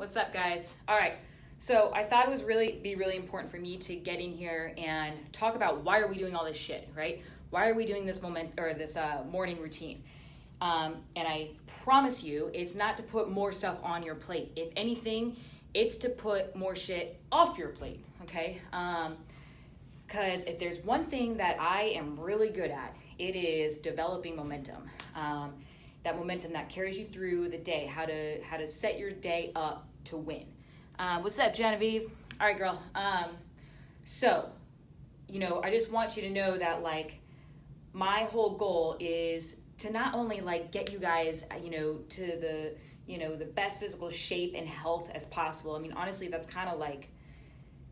What's up, guys? All right. So I thought it was really important for me to get in here and talk about why are we doing all this shit, right? Why are we doing this morning routine? And I promise you, it's not to put more stuff on your plate. If anything, it's to put more shit off your plate. Okay? Because if there's one thing that I am really good at, it is developing momentum. That momentum that carries you through the day, how to set your day up to win. What's up, Genevieve? All right, girl. So, I just want you to know that, my whole goal is to not only, get you guys, to the best physical shape and health as possible. I mean, honestly, that's kind of,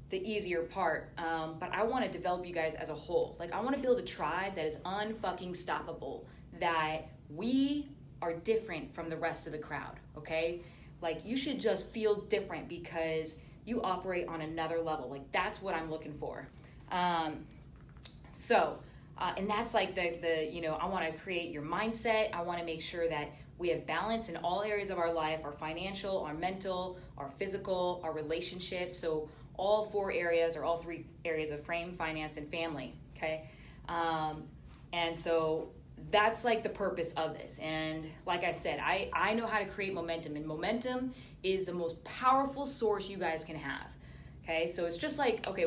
the easier part. But I want to develop you guys as a whole. I want to build a tribe that is unfucking stoppable, that we are different from the rest of the crowd, okay? You should just feel different because you operate on another level. That's what I'm looking for. And that's I want to create your mindset. I want to make sure that we have balance in all areas of our life, our financial, our mental, our physical, our relationships. So all 4 areas or all 3 areas of frame, finance, and family, okay? And so that's the purpose of this. And like I said, I know how to create momentum, and momentum is the most powerful source you guys can have. Okay, so it's just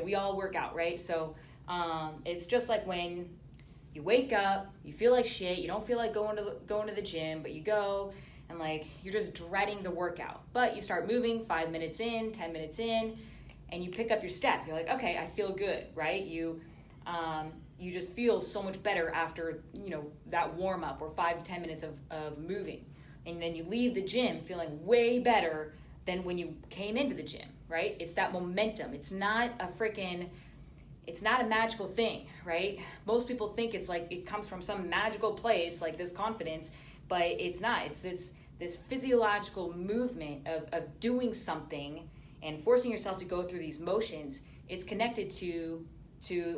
we all work out, right? So it's just like when you wake up, you feel like shit, you don't feel like going to the gym, but you go and you're just dreading the workout. But you start moving 5 minutes in, 10 minutes in, and you pick up your step. You're like, okay, I feel good, right? You just feel so much better after, that warm up or 5 to 10 minutes of moving. And then you leave the gym feeling way better than when you came into the gym, right? It's that momentum. It's not a magical thing, right? Most people think it's it comes from some magical place, this confidence, but it's not. It's this physiological movement of doing something and forcing yourself to go through these motions. It's connected to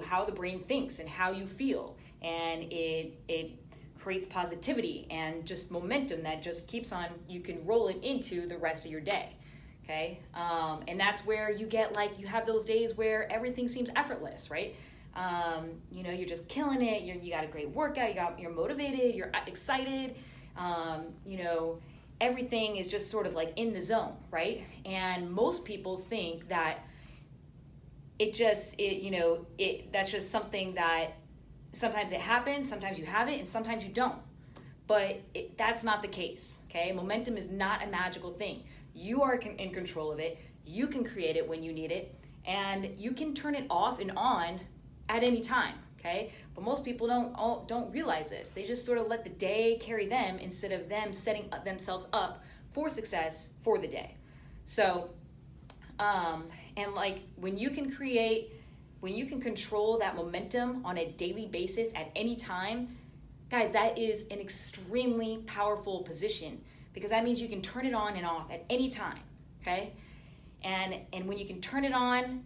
how the brain thinks and how you feel, and it creates positivity and just momentum that just keeps on. You can roll it into the rest of your day, okay? And that's where you get you have those days where everything seems effortless, right? You're just killing it. You got a great workout. You're motivated. You're excited. Everything is just sort of in the zone, right? And most people think that that's just something that sometimes it happens, sometimes you have it, and sometimes you don't. But that's not the case, okay? Momentum is not a magical thing. You are in control of it. You can create it when you need it, and you can turn it off and on at any time, okay? But most people don't realize this. They just sort of let the day carry them instead of them setting themselves up for success for the day. So, and when you can control that momentum on a daily basis at any time, guys, that is an extremely powerful position, because that means you can turn it on and off at any time, okay? And when you can turn it on,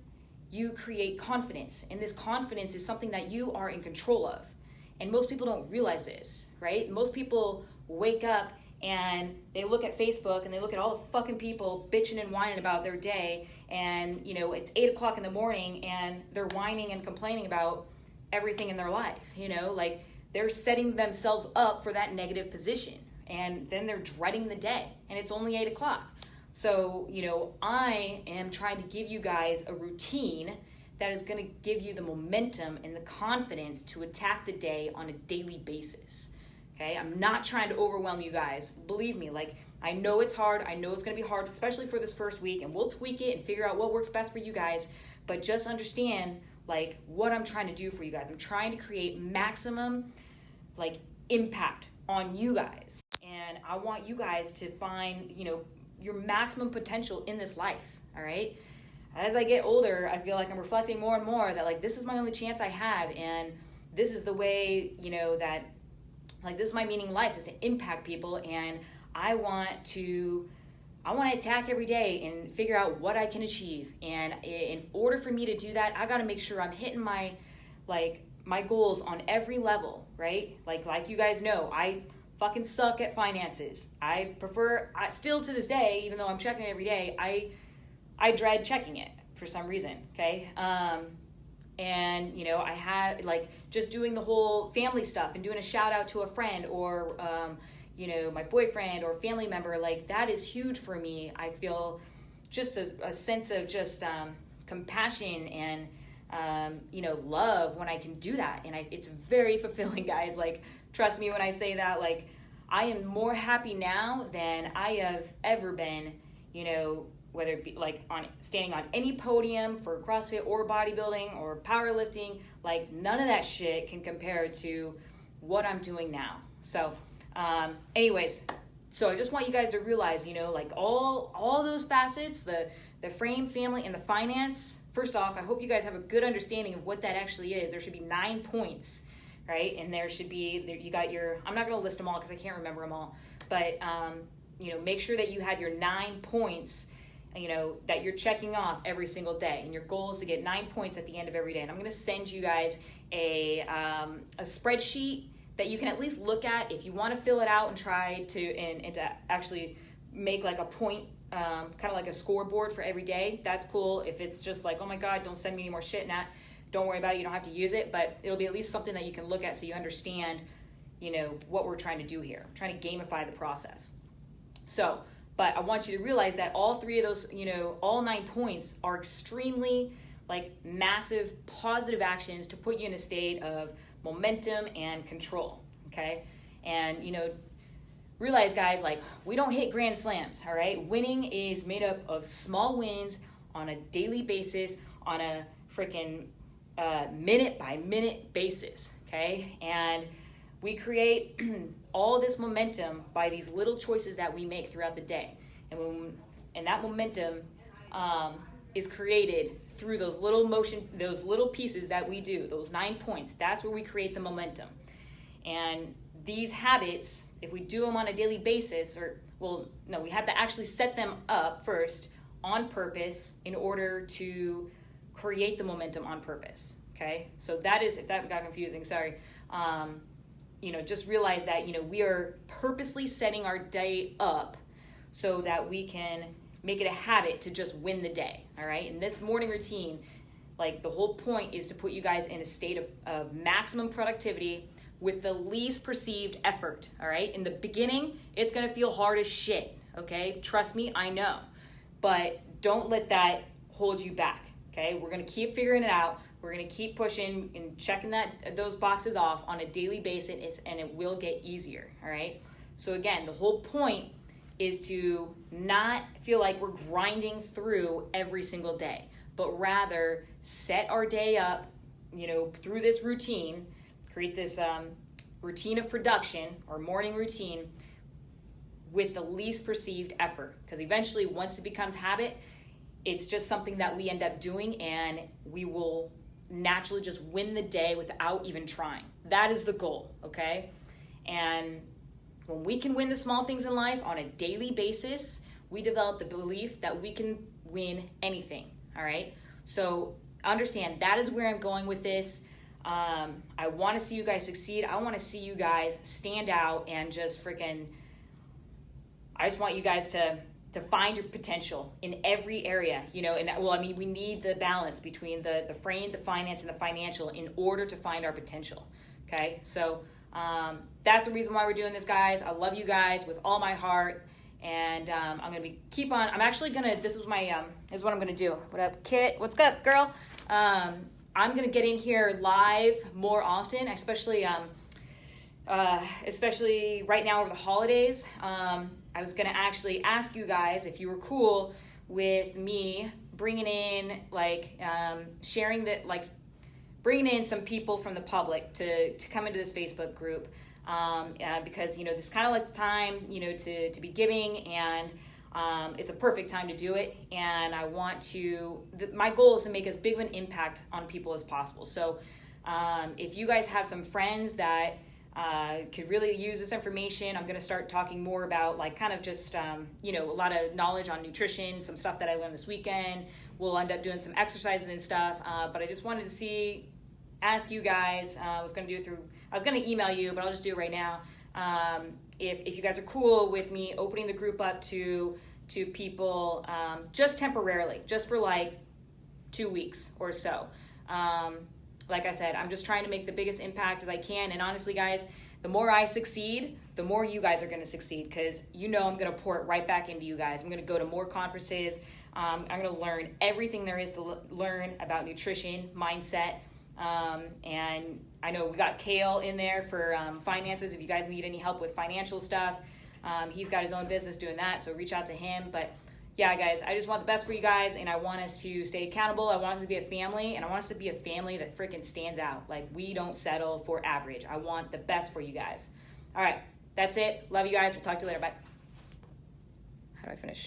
you create confidence, and this confidence is something that you are in control of. And most people don't realize this, right? Most people wake up and they look at Facebook and they look at all the fucking people bitching and whining about their day, and it's 8 o'clock in the morning and they're whining and complaining about everything in their life. They're setting themselves up for that negative position, and then they're dreading the day, and it's only 8 o'clock. So I am trying to give you guys a routine that is going to give you the momentum and the confidence to attack the day on a daily basis. Okay, I'm not trying to overwhelm you guys. Believe me, I know it's hard. I know it's going to be hard, especially for this first week, and we'll tweak it and figure out what works best for you guys. But just understand, what I'm trying to do for you guys. I'm trying to create maximum, impact on you guys. And I want you guys to find, your maximum potential in this life, all right? As I get older, I feel like I'm reflecting more and more that, this is my only chance I have, and this is the way, that this is my meaning in life, is to impact people. And I want to attack every day and figure out what I can achieve. And in order for me to do that, I got to make sure I'm hitting my goals on every level, right? Like you guys know, I fucking suck at finances. I still to this day, even though I'm checking it every day, I dread checking it for some reason, okay? And, you know, I had, like, just doing the whole family stuff and doing a shout out to a friend or, you know, my boyfriend or family member, like, that is huge for me. I feel just a sense of just compassion and, you know, love when I can do that. And it's very fulfilling, guys. Like, trust me when I say that. Like, I am more happy now than I have ever been, you know, whether it be like standing on any podium for CrossFit or bodybuilding or powerlifting. Like, none of that shit can compare to what I'm doing now. So anyways, so I just want you guys to realize, you know, like all those facets, the frame, family, and the finance. First off, I hope you guys have a good understanding of what that actually is. There should be 9 points, right? And there should be, you got your, I'm not going to list them all because I can't remember them all, but, you know, make sure that you have your 9 points, you know, that you're checking off every single day. And your goal is to get 9 points at the end of every day. And I'm going to send you guys a spreadsheet that you can at least look at if you want to fill it out and try to, and to actually make like a point, kind of like a scoreboard for every day. That's cool. If it's just like, oh my God, don't send me any more shit, Nat, don't worry about it. You don't have to use it, but it'll be at least something that you can look at so you understand, you know, what we're trying to do here. I'm trying to gamify the process. So, but I want you to realize that all 3 of those, you know, all 9 points are extremely like massive positive actions to put you in a state of momentum and control, okay? And, you know, realize, guys, like, we don't hit grand slams, all right? Winning is made up of small wins on a daily basis, on a freaking minute by minute basis, okay? And we create all this momentum by these little choices that we make throughout the day. And that momentum is created through those little pieces that we do, those 9 points. That's where we create the momentum. And these habits, if we do them on a daily basis, we have to actually set them up first on purpose in order to create the momentum on purpose, okay? So that is, if that got confusing, sorry. You know, just realize that, you know, we are purposely setting our day up so that we can make it a habit to just win the day, all right? And this morning routine, like, the whole point is to put you guys in a state of maximum productivity with the least perceived effort, all right? In the beginning, it's gonna feel hard as shit, okay? Trust me, I know. But don't let that hold you back, okay? We're gonna keep figuring it out. We're gonna keep pushing and checking those boxes off on a daily basis, and it will get easier, all right? So again, the whole point is to not feel like we're grinding through every single day, but rather set our day up, you know, through this routine, create this routine of production or morning routine with the least perceived effort. Because eventually, once it becomes habit, it's just something that we end up doing, and we will naturally just win the day without even trying. That is the goal, okay? And when we can win the small things in life on a daily basis, we develop the belief that we can win anything, all right? So understand, that is where I'm going with this. I want to see you guys succeed. I want to see you guys stand out and just freaking, I just want you guys to find your potential in every area, you know, and well, I mean, we need the balance between the frame, the finance, and the financial in order to find our potential, okay? So that's the reason why we're doing this, guys. I love you guys with all my heart, and I'm gonna I'm actually gonna, this is what I'm gonna do. What up, Kit? What's up, girl? I'm gonna get in here live more often, especially right now over the holidays. I was gonna actually ask you guys if you were cool with me bringing in, like, sharing that, like, bringing in some people from the public to come into this Facebook group, because, you know, this is kind of like the time, you know, to be giving, and it's a perfect time to do it. And I want to, my goal is to make as big of an impact on people as possible. So if you guys have some friends that could really use this information, I'm going to start talking more about, like, kind of just, you know, a lot of knowledge on nutrition, some stuff that I learned this weekend. We'll end up doing some exercises and stuff, but I just wanted to ask you guys, I was going to email you, but I'll just do it right now. If you guys are cool with me opening the group up to people just temporarily, just for like 2 weeks or so. Like I said, I'm just trying to make the biggest impact as I can. And honestly, guys, the more I succeed, the more you guys are going to succeed, because I'm going to pour it right back into you guys. I'm going to go to more conferences. I'm going to learn everything there is to learn about nutrition, mindset. And I know we got Kale in there for finances. If you guys need any help with financial stuff, he's got his own business doing that, so reach out to him. But yeah, guys, I just want the best for you guys, and I want us to stay accountable. I want us to be a family, and I want us to be a family that freaking stands out. Like, we don't settle for average. I want the best for you guys. All right, that's it. Love you guys. We'll talk to you later. Bye. How do I finish?